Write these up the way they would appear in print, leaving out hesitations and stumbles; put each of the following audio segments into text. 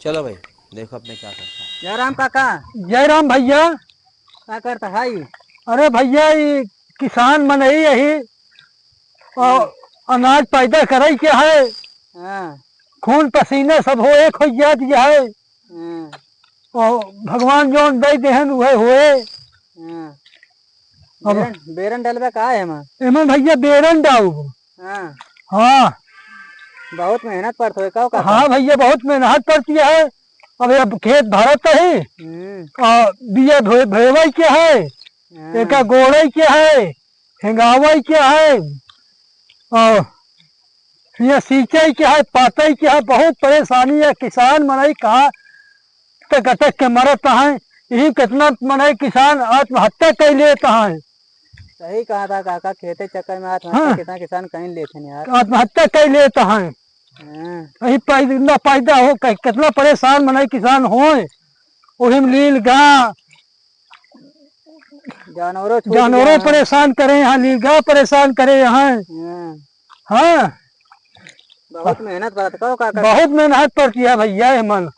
चलो भाई, देखो अपने क्या करता है। जय राम काका। जय राम भैया। क्या करता है? अरे भैया ये किसान मन ही यही हाँ और अनाज पैदा करे के है। हाँ खून पसीने सब हो एक हो दिया है हाँ और भगवान जोन दे देहन वह हुए। हाँ। अब बेरन बेरन डलवा का है माँ? एमन भैया बेरन डाऊ। हाँ। हाँ बहुत मेहनत पड़ता है का काका? हाँ भैया बहुत मेहनत पड़ती है। अब खेत भरत है हम्म। और बिया भेवे के है, एक हाँ गोड़े के है, हिंगावे के है और ये सिंचाई के है, पातई के है। बहुत परेशानी है किसान मनई कहा तक अटक के मरत है। यही कितना मनई किसान आत्महत्या कर लेता है। सही कहा था काका, खेते चक्कर में आत्महत्या हाँ कितना किसान कहीं लेते हैं यार। आत्महत्या कर लेता है। हाँ। यही पैदा हो कितना परेशान मनई किसान हो। वही में लील गा जानवरों छूट गया जानवरों है। परेशान करे यहाँ, लील गा परेशान करे यहाँ। हाँ। हाँ बहुत मेहनत पड़ता का काका? बहुत मेहनत पड़ती है भैया ये मन।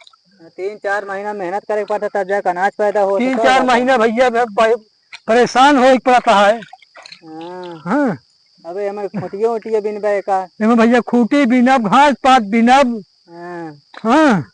3-4 महीना मेहनत करे पड़ता तब जाकर अनाज पैदा हो तो 3-4 महीने भैया परेशान हो पड़ता है। हाँ। हाँ अबे हमें खुटियो उटियो बिन का। भैया खूटी बिनब, घास पात बिनब। हाँ। हाँ